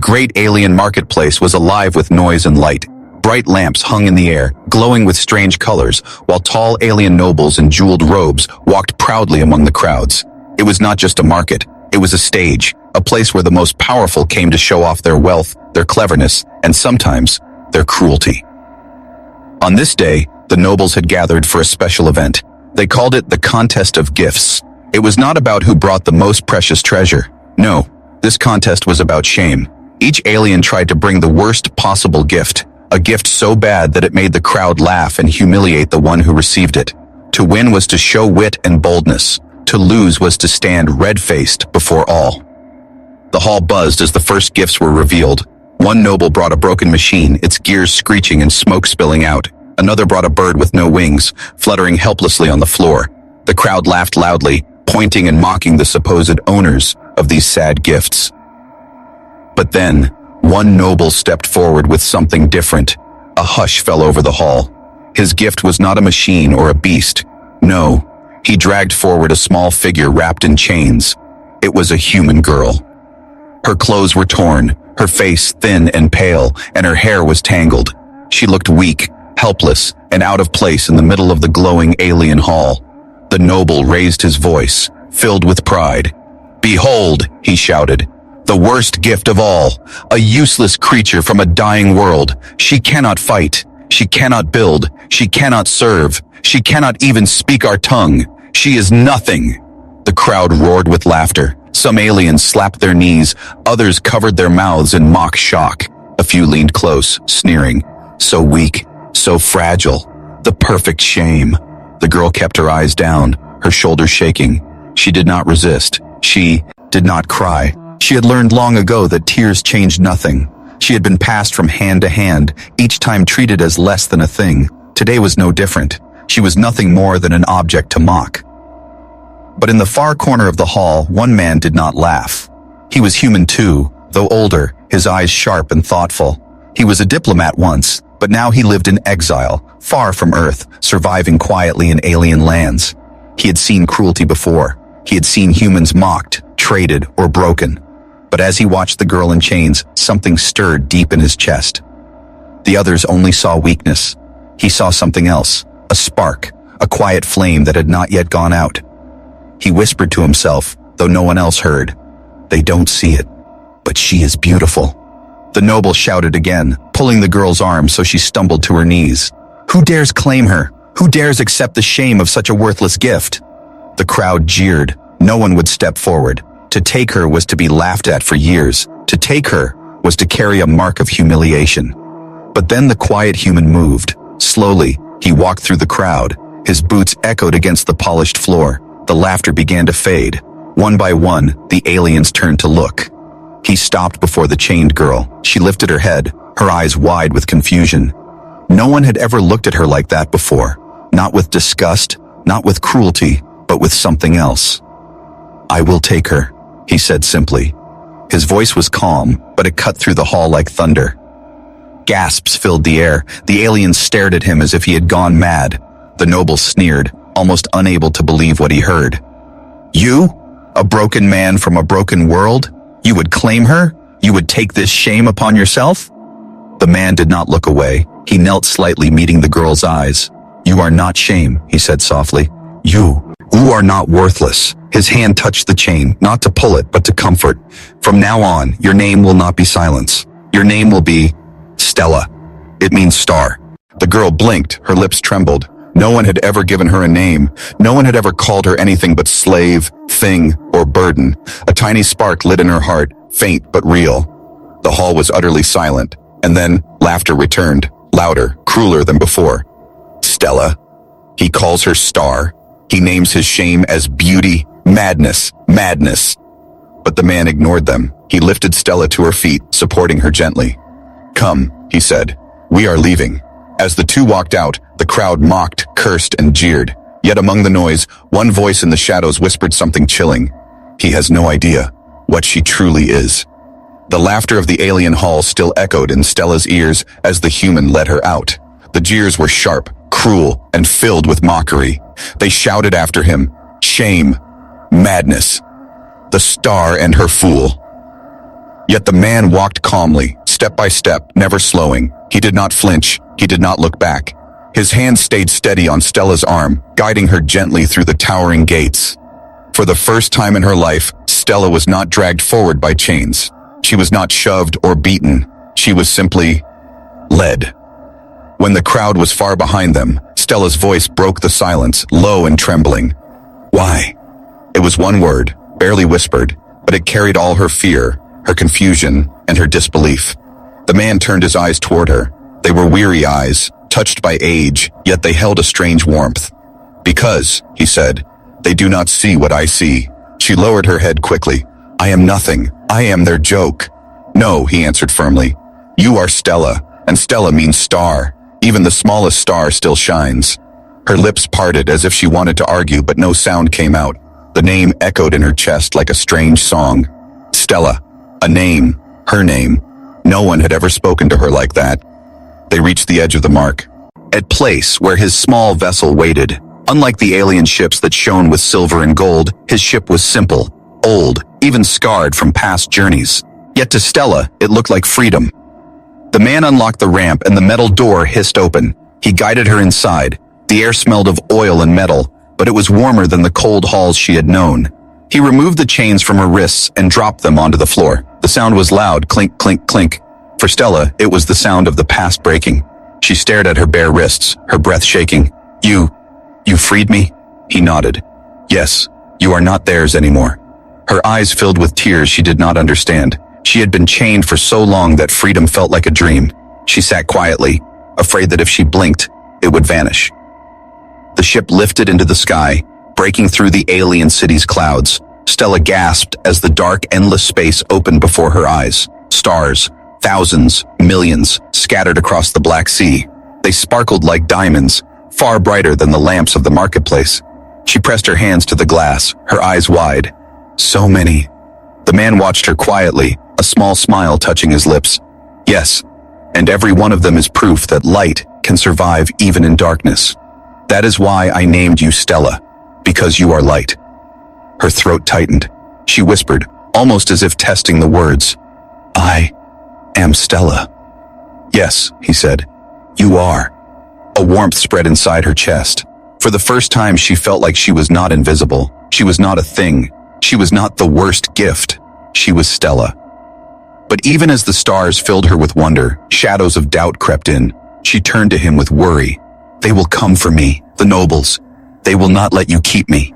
great alien marketplace was alive with noise and light. Bright lamps hung in the air, glowing with strange colors, while tall alien nobles in jeweled robes walked proudly among the crowds. It was not just a market, it was a stage, a place where the most powerful came to show off their wealth, their cleverness, and sometimes, their cruelty. On this day, the nobles had gathered for a special event. They called it the Contest of Gifts. It was not about who brought the most precious treasure. No, this contest was about shame. Each alien tried to bring the worst possible gift, a gift so bad that it made the crowd laugh and humiliate the one who received it. To win was to show wit and boldness. To lose was to stand red-faced before all. The hall buzzed as the first gifts were revealed. One noble brought a broken machine, its gears screeching and smoke spilling out. Another brought a bird with no wings, fluttering helplessly on the floor. The crowd laughed loudly, pointing and mocking the supposed owners of these sad gifts. But then, one noble stepped forward with something different. A hush fell over the hall. His gift was not a machine or a beast. No, he dragged forward a small figure wrapped in chains. It was a human girl. Her clothes were torn, her face thin and pale, and her hair was tangled. She looked weak, helpless, and out of place in the middle of the glowing alien hall. The noble raised his voice, filled with pride. "Behold," he shouted, "the worst gift of all, a useless creature from a dying world. She cannot fight, she cannot build, she cannot serve, she cannot even speak our tongue. She is nothing." The crowd roared with laughter. Some aliens slapped their knees, others covered their mouths in mock shock. A few leaned close, sneering. So weak, so fragile, the perfect shame. The girl kept her eyes down, her shoulders shaking. She did not resist. She did not cry. She had learned long ago that tears changed nothing. She had been passed from hand to hand, each time treated as less than a thing. Today was no different. She was nothing more than an object to mock. But in the far corner of the hall, one man did not laugh. He was human too, though older, his eyes sharp and thoughtful. He was a diplomat once, but now he lived in exile, far from Earth, surviving quietly in alien lands. He had seen cruelty before. He had seen humans mocked, traded, or broken. But as he watched the girl in chains, something stirred deep in his chest. The others only saw weakness. He saw something else, a spark, a quiet flame that had not yet gone out. He whispered to himself, though no one else heard, "They don't see it, but she is beautiful." The noble shouted again, pulling the girl's arm so she stumbled to her knees. "Who dares claim her? Who dares accept the shame of such a worthless gift?" The crowd jeered. No one would step forward. To take her was to be laughed at for years. To take her was to carry a mark of humiliation. But then the quiet human moved. Slowly, he walked through the crowd. His boots echoed against the polished floor. The laughter began to fade. One by one, the aliens turned to look. He stopped before the chained girl. She lifted her head, her eyes wide with confusion. No one had ever looked at her like that before. Not with disgust, not with cruelty, but with something else. "I will take her," he said simply. His voice was calm, but it cut through the hall like thunder. Gasps filled the air. The aliens stared at him as if he had gone mad. The noble sneered, almost unable to believe what he heard. "You? A broken man from a broken world? You would claim her? You would take this shame upon yourself?" The man did not look away. He knelt slightly, meeting the girl's eyes. "You are not shame," he said softly. You are not worthless." His hand touched the chain, not to pull it, but to comfort. "From now on, your name will not be Silence. Your name will be Stella. It means star." The girl blinked, her lips trembled. No one had ever given her a name. No one had ever called her anything but slave, thing, or burden. A tiny spark lit in her heart, faint but real. The hall was utterly silent, and then laughter returned, louder, crueler than before. "Stella. He calls her star. He names his shame as beauty, madness, madness." But the man ignored them. He lifted Stella to her feet, supporting her gently. "Come," he said. "We are leaving." As the two walked out, the crowd mocked, cursed, and jeered. Yet among the noise, one voice in the shadows whispered something chilling. "He has no idea what she truly is." The laughter of the alien hall still echoed in Stella's ears as the human led her out. The jeers were sharp, cruel, and filled with mockery. They shouted after him, "Shame, madness, the star and her fool." Yet the man walked calmly, step by step, never slowing. He did not flinch. He did not look back. His hand stayed steady on Stella's arm, guiding her gently through the towering gates. For the first time in her life, Stella was not dragged forward by chains. She was not shoved or beaten. She was simply led. When the crowd was far behind them, Stella's voice broke the silence, low and trembling. Why? It was one word, barely whispered, but it carried all her fear, her confusion, and her disbelief. The man turned his eyes toward her. They were weary eyes, touched by age, yet they held a strange warmth. Because, he said, they do not see what I see. She lowered her head quickly. I am nothing. I am their joke. No, he answered firmly. You are Stella, and Stella means star. Even the smallest star still shines. Her lips parted as if she wanted to argue, but no sound came out. The name echoed in her chest like a strange song. Stella. A name. Her name. No one had ever spoken to her like that. They reached the edge of the mark. At place where his small vessel waited. Unlike the alien ships that shone with silver and gold, his ship was simple, old, even scarred from past journeys. Yet to Stella, it looked like freedom. The man unlocked the ramp and the metal door hissed open. He guided her inside. The air smelled of oil and metal, but it was warmer than the cold halls she had known. He removed the chains from her wrists and dropped them onto the floor. The sound was loud, clink, clink, clink. For Stella, it was the sound of the past breaking. She stared at her bare wrists, her breath shaking. You freed me? He nodded. Yes, you are not theirs anymore. Her eyes filled with tears she did not understand. She had been chained for so long that freedom felt like a dream. She sat quietly, afraid that if she blinked, it would vanish. The ship lifted into the sky, breaking through the alien city's clouds. Stella gasped as the dark, endless space opened before her eyes. Stars, thousands, millions, scattered across the Black Sea. They sparkled like diamonds, far brighter than the lamps of the marketplace. She pressed her hands to the glass, her eyes wide. So many. The man watched her quietly, a small smile touching his lips. Yes, and every one of them is proof that light can survive even in darkness. That is why I named you Stella, because you are light. Her throat tightened. She whispered, almost as if testing the words. I am Stella. Yes, he said. You are. A warmth spread inside her chest. For the first time, she felt like she was not invisible. She was not a thing. She was not the worst gift. She was Stella. But even as the stars filled her with wonder, shadows of doubt crept in. She turned to him with worry. They will come for me, the nobles. They will not let you keep me.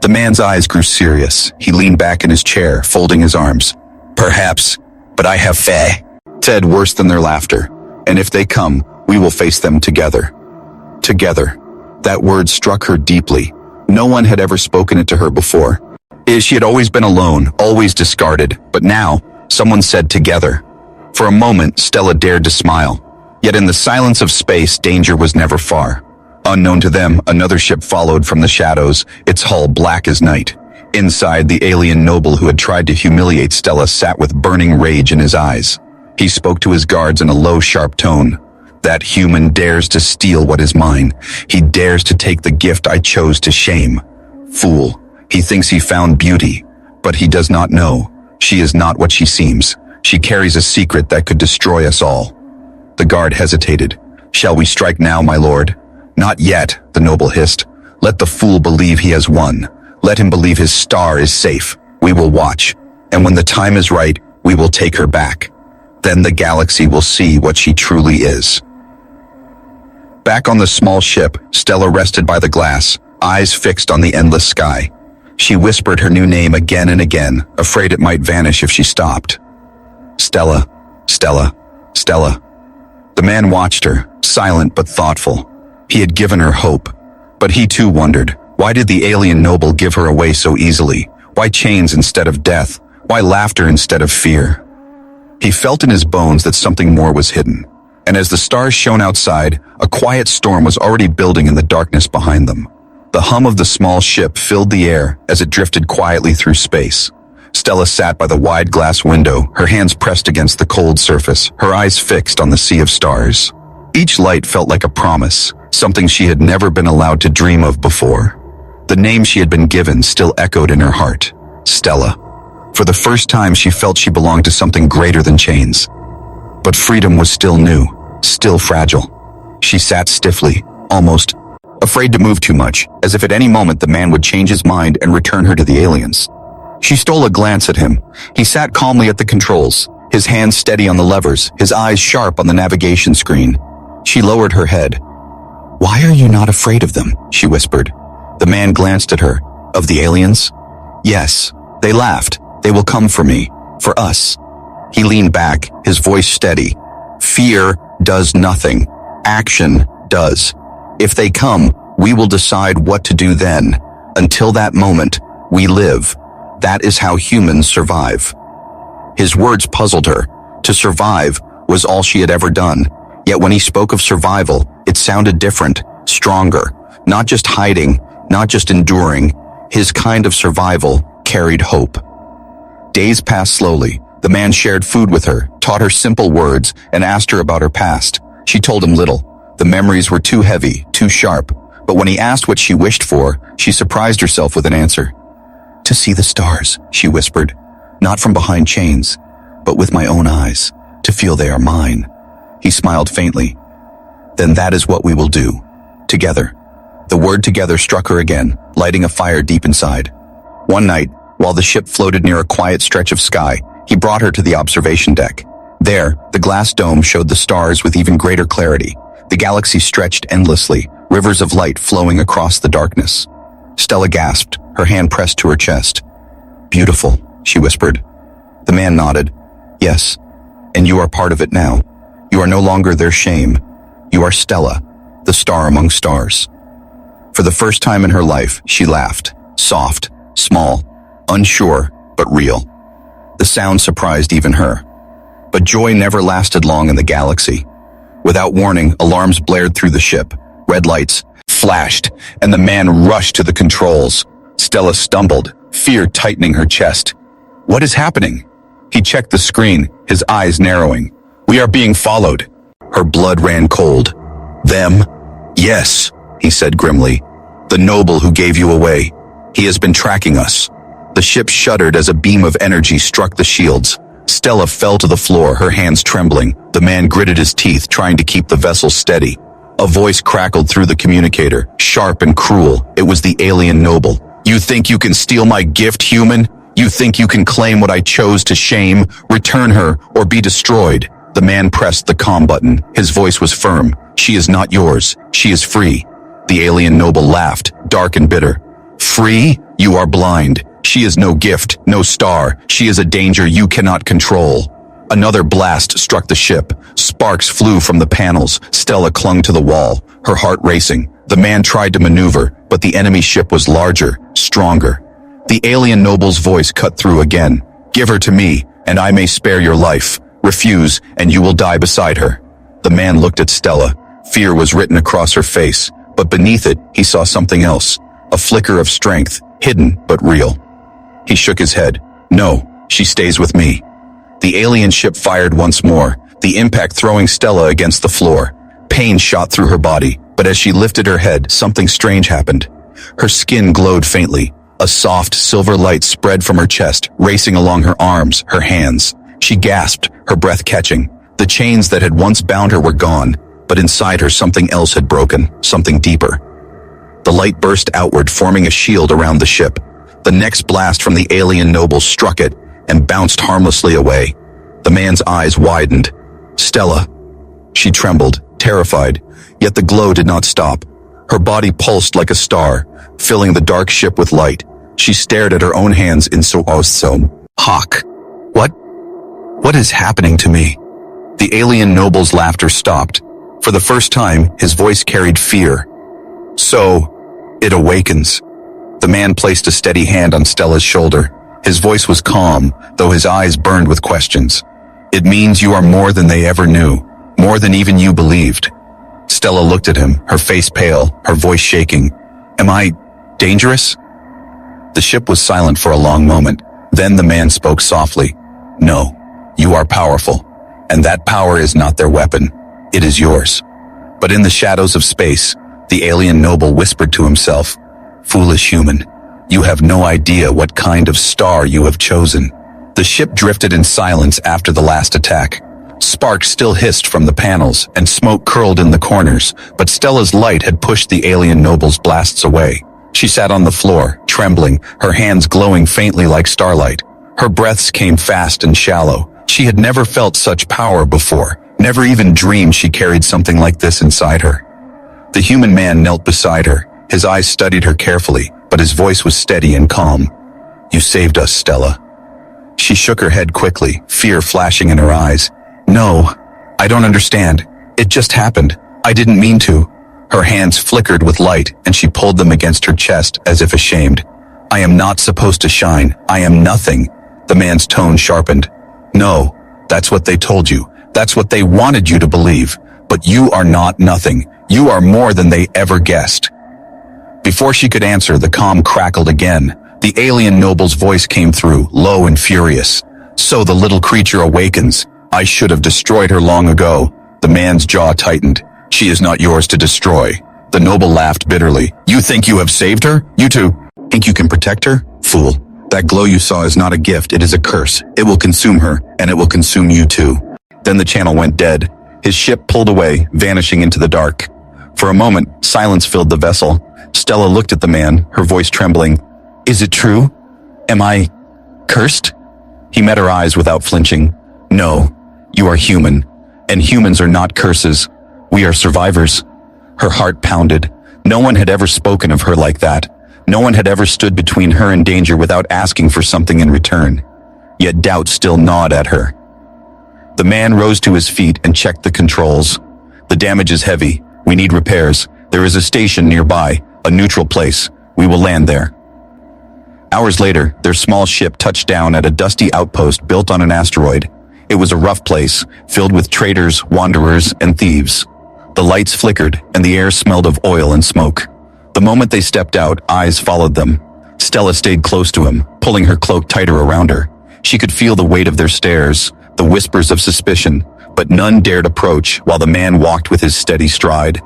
The man's eyes grew serious. He leaned back in his chair, folding his arms. Perhaps, but I have faith. Said worse than their laughter. And if they come, we will face them together. Together. That word struck her deeply. No one had ever spoken it to her before. She had always been alone, always discarded, but now, someone said together. For a moment, Stella dared to smile. Yet in the silence of space, danger was never far. Unknown to them, another ship followed from the shadows, its hull black as night. Inside, the alien noble who had tried to humiliate Stella sat with burning rage in his eyes. He spoke to his guards in a low, sharp tone. That human dares to steal what is mine. He dares to take the gift I chose to shame. Fool. He thinks he found beauty, but he does not know. She is not what she seems. She carries a secret that could destroy us all. The guard hesitated. Shall we strike now, my lord? Not yet, the noble hissed. Let the fool believe he has won. Let him believe his star is safe. We will watch. And when the time is right, we will take her back. Then the galaxy will see what she truly is. Back on the small ship, Stella rested by the glass, eyes fixed on the endless sky. She whispered her new name again and again, afraid it might vanish if she stopped. Stella, Stella, Stella. The man watched her, silent but thoughtful. He had given her hope. But he too wondered, why did the alien noble give her away so easily? Why chains instead of death? Why laughter instead of fear? He felt in his bones that something more was hidden. And as the stars shone outside, a quiet storm was already building in the darkness behind them. The hum of the small ship filled the air as it drifted quietly through space. Stella sat by the wide glass window, her hands pressed against the cold surface, her eyes fixed on the sea of stars. Each light felt like a promise, something she had never been allowed to dream of before. The name she had been given still echoed in her heart. Stella. For the first time, she felt she belonged to something greater than chains. But freedom was still new, still fragile. She sat stiffly, almost afraid to move too much, as if at any moment the man would change his mind and return her to the aliens. She stole a glance at him. He sat calmly at the controls, his hands steady on the levers, his eyes sharp on the navigation screen. She lowered her head. "Why are you not afraid of them?" she whispered. The man glanced at her. "Of the aliens?" "Yes." They laughed. "They will come for me. For us." He leaned back, his voice steady. "Fear does nothing. Action does. If they come, we will decide what to do then. Until that moment, we live. That is how humans survive." His words puzzled her. To survive was all she had ever done. Yet when he spoke of survival, it sounded different, stronger. Not just hiding, not just enduring. His kind of survival carried hope. Days passed slowly. The man shared food with her, taught her simple words, and asked her about her past. She told him little. The memories were too heavy, too sharp. But when he asked what she wished for, she surprised herself with an answer. "To see the stars," she whispered. "Not from behind chains, but with my own eyes, to feel they are mine." He smiled faintly. "Then that is what we will do. Together." The word together struck her again, lighting a fire deep inside. One night, while the ship floated near a quiet stretch of sky, he brought her to the observation deck. There, the glass dome showed the stars with even greater clarity. The galaxy stretched endlessly, rivers of light flowing across the darkness. Stella gasped, her hand pressed to her chest. "Beautiful," she whispered. The man nodded. "Yes, and you are part of it now. You are no longer their shame. You are Stella, the star among stars." For the first time in her life, she laughed, soft, small, unsure, but real. The sound surprised even her. But joy never lasted long in the galaxy. Without warning, alarms blared through the ship. Red lights flashed, and the man rushed to the controls. Stella stumbled, fear tightening her chest. "What is happening?" He checked the screen, his eyes narrowing. "We are being followed." Her blood ran cold. "Them?" "Yes," he said grimly. "The noble who gave you away. He has been tracking us." The ship shuddered as a beam of energy struck the shields. Stella fell to the floor, her hands trembling. The man gritted his teeth, trying to keep the vessel steady. A voice crackled through the communicator, sharp and cruel. It was the alien noble. "You think you can steal my gift, human? You think you can claim what I chose to shame? Return her, or be destroyed." The man pressed the comm button. His voice was firm. "She is not yours. She is free." The alien noble laughed, dark and bitter. "Free? You are blind. She is no gift, no star. She is a danger you cannot control." Another blast struck the ship. Sparks flew from the panels. Stella clung to the wall, her heart racing. The man tried to maneuver, but the enemy ship was larger, stronger. The alien noble's voice cut through again. "Give her to me, and I may spare your life. Refuse, and you will die beside her." The man looked at Stella. Fear was written across her face, but beneath it, he saw something else. A flicker of strength, hidden but real. He shook his head. "No, she stays with me." The alien ship fired once more, the impact throwing Stella against the floor. Pain shot through her body, but as she lifted her head, something strange happened. Her skin glowed faintly. A soft, silver light spread from her chest, racing along her arms, her hands. She gasped, her breath catching. The chains that had once bound her were gone, but inside her something else had broken, something deeper. The light burst outward, forming a shield around the ship. The next blast from the alien noble struck it and bounced harmlessly away. The man's eyes widened. "Stella." She trembled, terrified, yet the glow did not stop. Her body pulsed like a star, filling the dark ship with light. She stared at her own hands in so Hawk. What is happening to me? The alien noble's laughter stopped. For the first time, his voice carried fear. "So, it awakens." The man placed a steady hand on Stella's shoulder. His voice was calm, though his eyes burned with questions. "It means you are more than they ever knew, more than even you believed." Stella looked at him, her face pale, her voice shaking. "Am I dangerous?" The ship was silent for a long moment. Then the man spoke softly. "No, you are powerful, and that power is not their weapon. It is yours." But in the shadows of space, the alien noble whispered to himself, "Foolish human, you have no idea what kind of star you have chosen. The ship drifted in silence after the last attack. Sparks still hissed from the panels, and smoke curled in the corners, but Stella's light had pushed the alien noble's blasts away. She sat on the floor, trembling, her hands glowing faintly like starlight. Her breaths came fast and shallow. She had never felt such power before, never even dreamed she carried something like this inside her. The human man knelt beside her. His eyes studied her carefully, but his voice was steady and calm. "You saved us, Stella." She shook her head quickly, fear flashing in her eyes. "No, I don't understand. It just happened. I didn't mean to." Her hands flickered with light, and she pulled them against her chest as if ashamed. "I am not supposed to shine. I am nothing." The man's tone sharpened. "No, that's what they told you. That's what they wanted you to believe. But you are not nothing. You are more than they ever guessed." Before she could answer, the comm crackled again. The alien noble's voice came through, low and furious. "So the little creature awakens. I should have destroyed her long ago." The man's jaw tightened. "She is not yours to destroy." The noble laughed bitterly. "You think you have saved her? You too. Think you can protect her? Fool. That glow you saw is not a gift, it is a curse. It will consume her, and it will consume you too." Then the channel went dead. His ship pulled away, vanishing into the dark. For a moment, silence filled the vessel. Stella looked at the man, her voice trembling. "Is it true? Am I cursed?" He met her eyes without flinching. "No, you are human, and humans are not curses. We are survivors." Her heart pounded. No one had ever spoken of her like that. No one had ever stood between her and danger without asking for something in return. Yet doubt still gnawed at her. The man rose to his feet and checked the controls. "The damage is heavy. We need repairs. There is a station nearby, a neutral place. We will land there." Hours later, their small ship touched down at a dusty outpost built on an asteroid. It was a rough place, filled with traders, wanderers, and thieves. The lights flickered, and the air smelled of oil and smoke. The moment they stepped out, eyes followed them. Stella stayed close to him, pulling her cloak tighter around her. She could feel the weight of their stares, the whispers of suspicion, but none dared approach while the man walked with his steady stride.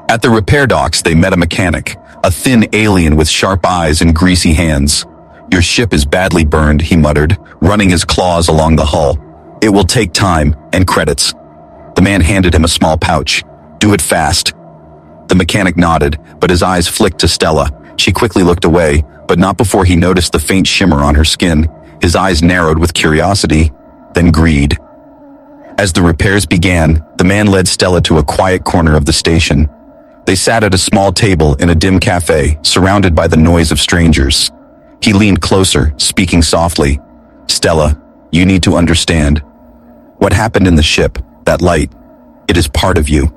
At the repair docks, they met a mechanic, a thin alien with sharp eyes and greasy hands. "Your ship is badly burned," he muttered, running his claws along the hull. "It will take time and credits." The man handed him a small pouch. "Do it fast." The mechanic nodded, but his eyes flicked to Stella. She quickly looked away, but not before he noticed the faint shimmer on her skin. His eyes narrowed with curiosity, then greed. As the repairs began, the man led Stella to a quiet corner of the station. They sat at a small table in a dim cafe, surrounded by the noise of strangers. He leaned closer, speaking softly. "Stella, you need to understand. What happened in the ship, that light, it is part of you.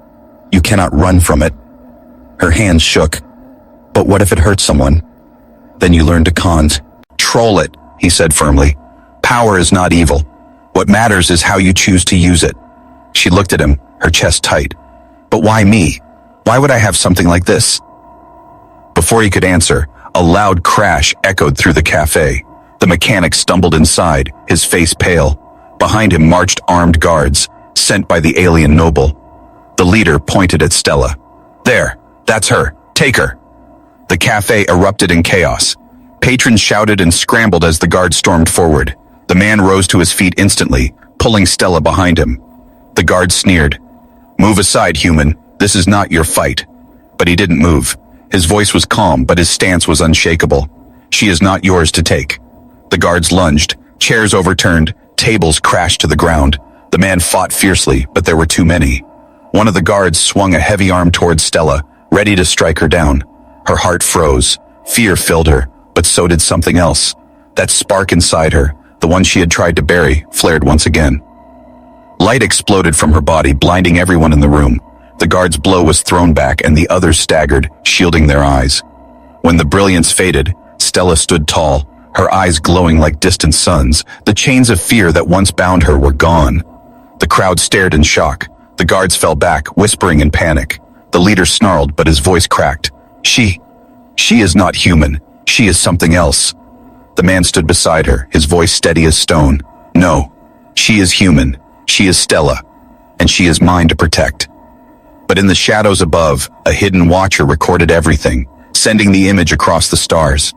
You cannot run from it." Her hands shook. "But what if it hurts someone?" "Then you learn to control it," he said firmly. "Power is not evil. What matters is how you choose to use it." She looked at him, her chest tight. "But why me? Why would I have something like this?" Before he could answer, a loud crash echoed through the cafe. The mechanic stumbled inside, his face pale. Behind him marched armed guards, sent by the alien noble. The leader pointed at Stella. "There, that's her. Take her." The cafe erupted in chaos. Patrons shouted and scrambled as the guards stormed forward. The man rose to his feet instantly, pulling Stella behind him. The guard sneered. "Move aside, human. This is not your fight." But he didn't move. His voice was calm, but his stance was unshakable. "She is not yours to take." The guards lunged. Chairs overturned. Tables crashed to the ground. The man fought fiercely, but there were too many. One of the guards swung a heavy arm towards Stella, ready to strike her down. Her heart froze. Fear filled her, but so did something else. That spark inside her, the one she had tried to bury, flared once again. Light exploded from her body, blinding everyone in the room. The guard's blow was thrown back, and the others staggered, shielding their eyes. When the brilliance faded, Stella stood tall, her eyes glowing like distant suns. The chains of fear that once bound her were gone. The crowd stared in shock. The guards fell back, whispering in panic. The leader snarled, but his voice cracked. She is not human. She is something else." The man stood beside her, his voice steady as stone. "No, she is human. She is Stella, and she is mine to protect." But in the shadows above, a hidden watcher recorded everything, sending the image across the stars.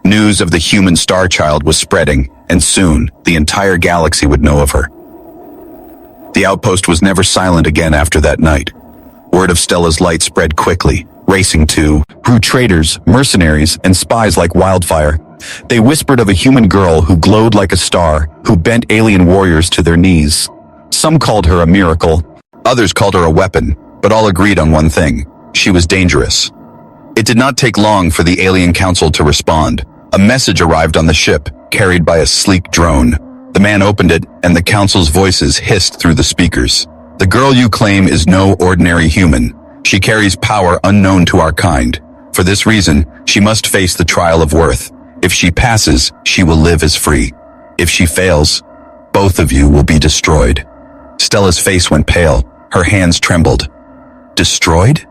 News of the human star child was spreading, and soon, the entire galaxy would know of her. The outpost was never silent again after that night. Word of Stella's light spread quickly, racing to traitors, mercenaries, and spies like wildfire. They whispered of a human girl who glowed like a star, who bent alien warriors to their knees. Some called her a miracle, others called her a weapon, but all agreed on one thing: she was dangerous. It did not take long for the alien council to respond. A message arrived on the ship, carried by a sleek drone. The man opened it, and the council's voices hissed through the speakers. The girl you claim is no ordinary human. She carries power unknown to our kind. For this reason, she must face the trial of worth. If she passes, she will live as free. If she fails, both of you will be destroyed. Stella's face went pale. Her hands trembled. Destroyed?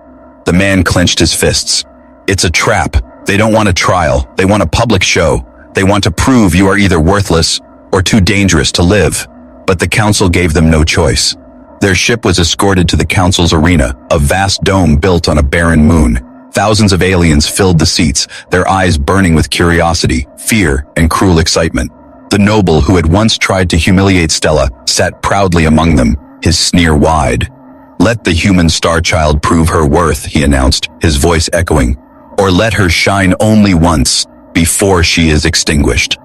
The man clenched his fists. It's a trap. They don't want a trial. They want a public show. They want to prove you are either worthless or too dangerous to live. But the council gave them no choice. Their ship was escorted to the council's arena, a vast dome built on a barren moon. Thousands of aliens filled the seats, their eyes burning with curiosity, fear, and cruel excitement. The noble who had once tried to humiliate Stella sat proudly among them, his sneer wide. "Let the human star child prove her worth," he announced, his voice echoing. "Or let her shine only once, before she is extinguished."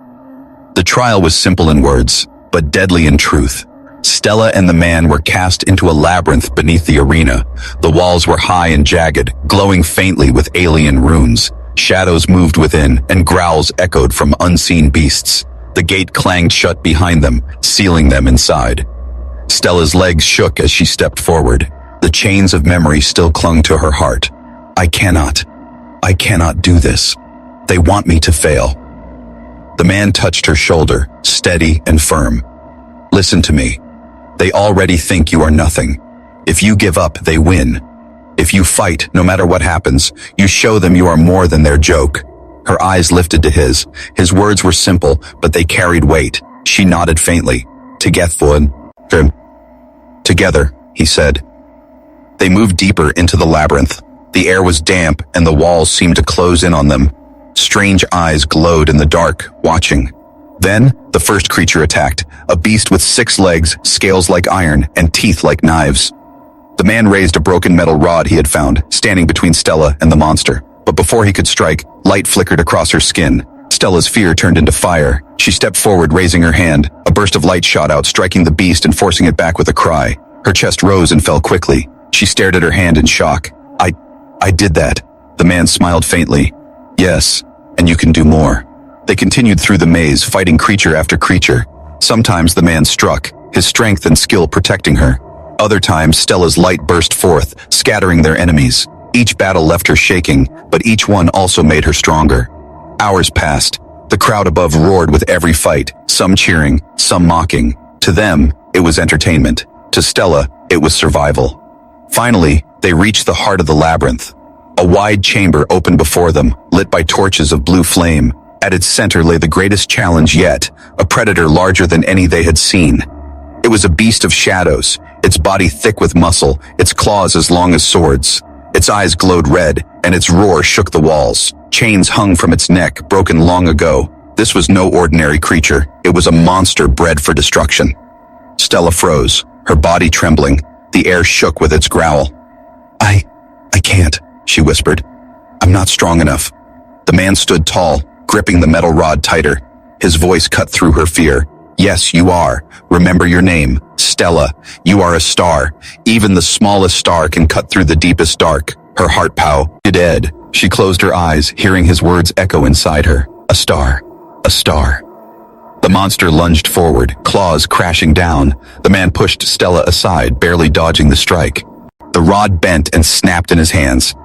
The trial was simple in words, but deadly in truth. Stella and the man were cast into a labyrinth beneath the arena. The walls were high and jagged, glowing faintly with alien runes. Shadows moved within, and growls echoed from unseen beasts. The gate clanged shut behind them, sealing them inside. Stella's legs shook as she stepped forward. The chains of memory still clung to her heart. I cannot do this. They want me to fail." The man touched her shoulder, steady and firm. "Listen to me. They already think you are nothing. If you give up, they win. If you fight, no matter what happens, you show them you are more than their joke." Her eyes lifted to his. His words were simple, but they carried weight. She nodded faintly. Together, he said. They moved deeper into the labyrinth. The air was damp, and the walls seemed to close in on them. Strange eyes glowed in the dark, watching. Then, the first creature attacked, a beast with 6 legs, scales like iron, and teeth like knives. The man raised a broken metal rod he had found, standing between Stella and the monster. But before he could strike, light flickered across her skin. Stella's fear turned into fire. She stepped forward, raising her hand. A burst of light shot out, striking the beast and forcing it back with a cry. Her chest rose and fell quickly. She stared at her hand in shock. I did that. The man smiled faintly. Yes, and you can do more. They continued through the maze, fighting creature after creature. Sometimes the man struck, his strength and skill protecting her. Other times, Stella's light burst forth, scattering their enemies. Each battle left her shaking, but each one also made her stronger. Hours passed. The crowd above roared with every fight, some cheering, some mocking. To them, it was entertainment. To Stella, it was survival. Finally, they reached the heart of the labyrinth. A wide chamber opened before them, lit by torches of blue flame. At its center lay the greatest challenge yet, a predator larger than any they had seen. It was a beast of shadows, its body thick with muscle, its claws as long as swords. Its eyes glowed red, and its roar shook the walls. Chains hung from its neck, broken long ago. This was no ordinary creature. It was a monster bred for destruction. Stella froze, her body trembling. The air shook with its growl. I can't, she whispered. I'm not strong enough. The man stood tall, gripping the metal rod tighter. His voice cut through her fear. Yes, you are. Remember your name, Stella. You are a star. Even the smallest star can cut through the deepest dark. Her heart pounded. She closed her eyes, hearing his words echo inside her. A star. A star. The monster lunged forward, claws crashing down. The man pushed Stella aside, barely dodging the strike. The rod bent and snapped in his hands.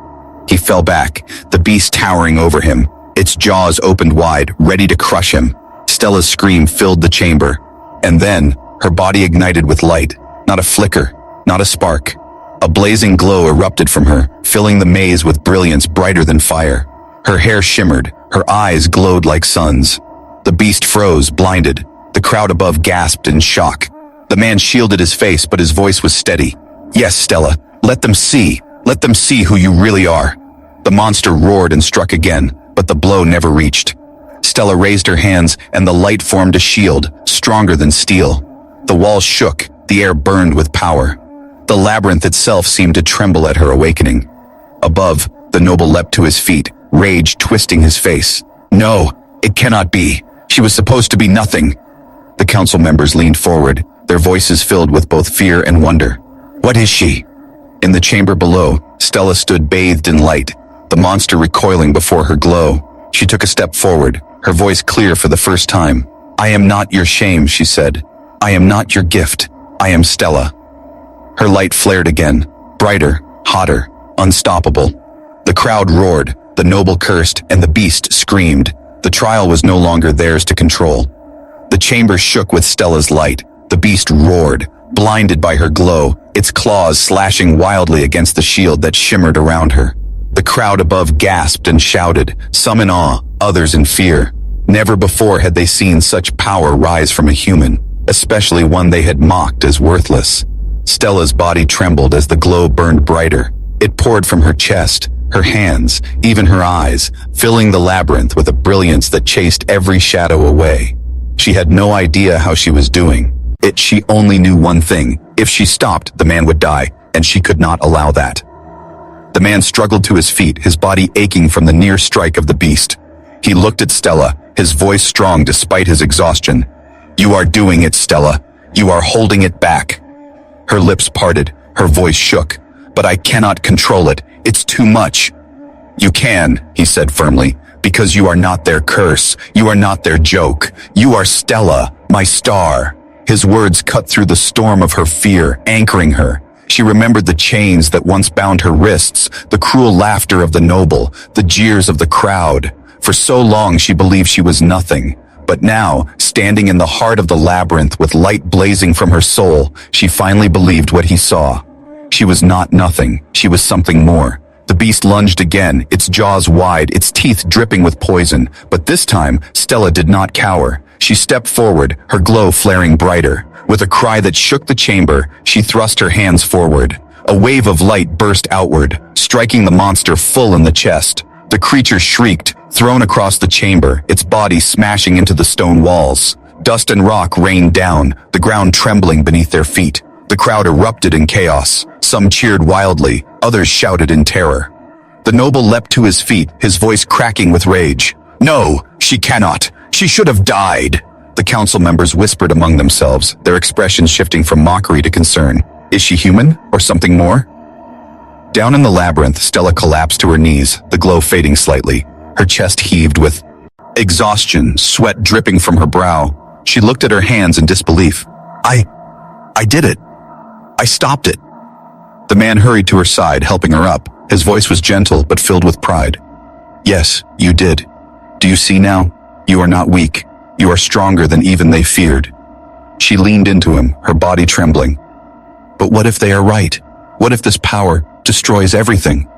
He fell back, the beast towering over him. Its jaws opened wide, ready to crush him. Stella's scream filled the chamber. And then, her body ignited with light. Not a flicker, not a spark. A blazing glow erupted from her, filling the maze with brilliance brighter than fire. Her hair shimmered, her eyes glowed like suns. The beast froze, blinded. The crowd above gasped in shock. The man shielded his face, but his voice was steady. Yes, Stella, let them see. Let them see who you really are. The monster roared and struck again, but the blow never reached. Stella raised her hands, and the light formed a shield, stronger than steel. The walls shook, the air burned with power. The labyrinth itself seemed to tremble at her awakening. Above, the noble leapt to his feet, rage twisting his face. No, it cannot be. She was supposed to be nothing. The council members leaned forward, their voices filled with both fear and wonder. What is she? In the chamber below, Stella stood bathed in light, the monster recoiling before her glow. She took a step forward, her voice clear for the first time. I am not your shame, she said. I am not your gift. I am Stella. Her light flared again, brighter, hotter, unstoppable. The crowd roared, the noble cursed, and the beast screamed. The trial was no longer theirs to control. The chamber shook with Stella's light. The beast roared, blinded by her glow, its claws slashing wildly against the shield that shimmered around her. The crowd above gasped and shouted, some in awe, others in fear. Never before had they seen such power rise from a human, especially one they had mocked as worthless. Stella's body trembled as the glow burned brighter. It poured from her chest, her hands, even her eyes, filling the labyrinth with a brilliance that chased every shadow away. She had no idea how she was doing. She only knew one thing. If she stopped, the man would die, and she could not allow that. The man struggled to his feet, his body aching from the near strike of the beast. He looked at Stella, his voice strong despite his exhaustion. You are doing it, Stella. You are holding it back. Her lips parted, her voice shook. But I cannot control it. It's too much. You can, he said firmly, because you are not their curse. You are not their joke. You are Stella, my star. His words cut through the storm of her fear, anchoring her. She remembered the chains that once bound her wrists, the cruel laughter of the noble, the jeers of the crowd. For so long she believed she was nothing. But now, standing in the heart of the labyrinth with light blazing from her soul, she finally believed what he saw. She was not nothing. She was something more. The beast lunged again, its jaws wide, its teeth dripping with poison. But this time, Stella did not cower. She stepped forward, her glow flaring brighter. With a cry that shook the chamber, she thrust her hands forward. A wave of light burst outward, striking the monster full in the chest. The creature shrieked, thrown across the chamber, its body smashing into the stone walls. Dust and rock rained down, the ground trembling beneath their feet. The crowd erupted in chaos. Some cheered wildly, others shouted in terror. The noble leapt to his feet, his voice cracking with rage. No, she cannot. She should have died. The council members whispered among themselves, their expressions shifting from mockery to concern. Is she human, or something more? Down in the labyrinth, Stella collapsed to her knees, the glow fading slightly. Her chest heaved with exhaustion, sweat dripping from her brow. She looked at her hands in disbelief. I did it. I stopped it. The man hurried to her side, helping her up. His voice was gentle, but filled with pride. Yes, you did. Do you see now? You are not weak. You are stronger than even they feared. She leaned into him, her body trembling. But what if they are right? What if this power destroys everything?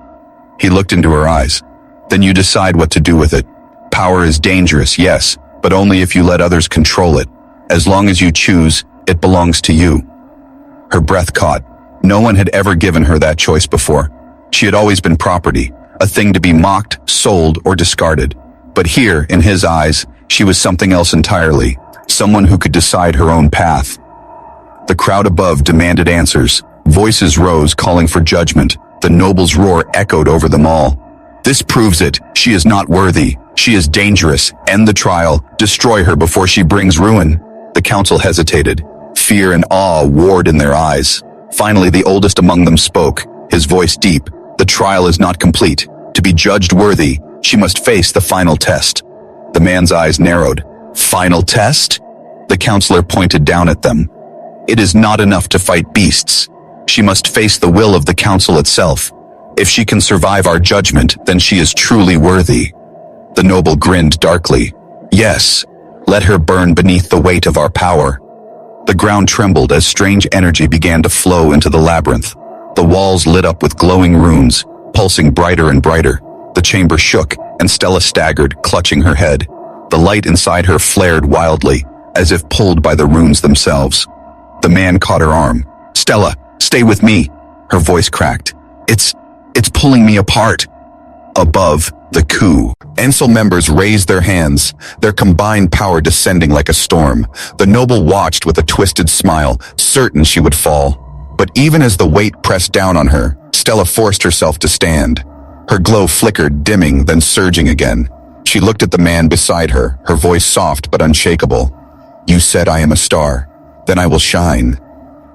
He looked into her eyes. Then you decide what to do with it. Power is dangerous, yes, but only if you let others control it. As long as you choose, it belongs to you. Her breath caught. No one had ever given her that choice before. She had always been property, a thing to be mocked, sold, or discarded. But here, in his eyes, she was something else entirely, someone who could decide her own path. The crowd above demanded answers. Voices rose, calling for judgment. The noble's roar echoed over them all. This proves it. She is not worthy. She is dangerous. End the trial. Destroy her before she brings ruin. The council hesitated. Fear and awe warred in their eyes. Finally, the oldest among them spoke, his voice deep. The trial is not complete. To be judged worthy, she must face the final test. The man's eyes narrowed. Final test? The counselor pointed down at them. It is not enough to fight beasts. She must face the will of the council itself. If she can survive our judgment, then she is truly worthy. The noble grinned darkly. Yes, let her burn beneath the weight of our power. The ground trembled as strange energy began to flow into the labyrinth. The walls lit up with glowing runes, pulsing brighter and brighter. The chamber shook, and Stella staggered, clutching her head. The light inside her flared wildly, as if pulled by the runes themselves. The man caught her arm. Stella, stay with me. Her voice cracked. It's pulling me apart. Above, The coup. Council members raised their hands, their combined power descending like a storm. The noble watched with a twisted smile, certain she would fall. But even as the weight pressed down on her, Stella forced herself to stand. Her glow flickered, dimming, then surging again. She looked at the man beside her, her voice soft but unshakable. "You said I am a star. Then I will shine."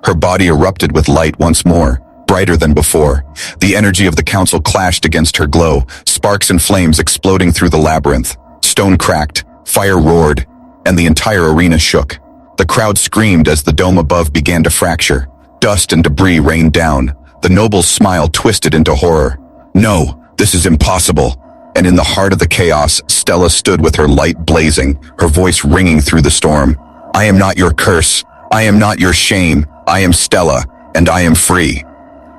Her body erupted with light once more, brighter than before. The energy of the council clashed against her glow, sparks and flames exploding through the labyrinth. Stone cracked, fire roared, and the entire arena shook. The crowd screamed as the dome above began to fracture. Dust and debris rained down. The noble's smile twisted into horror. "No, this is impossible." And in the heart of the chaos, Stella stood with her light blazing, her voice ringing through the storm. "I am not your curse. I am not your shame. I am Stella, and I am free."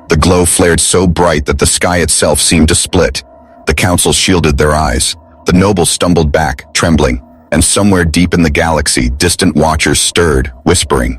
The glow flared so bright that the sky itself seemed to split. The council shielded their eyes. The noble stumbled back, trembling, and somewhere deep in the galaxy, distant watchers stirred, whispering,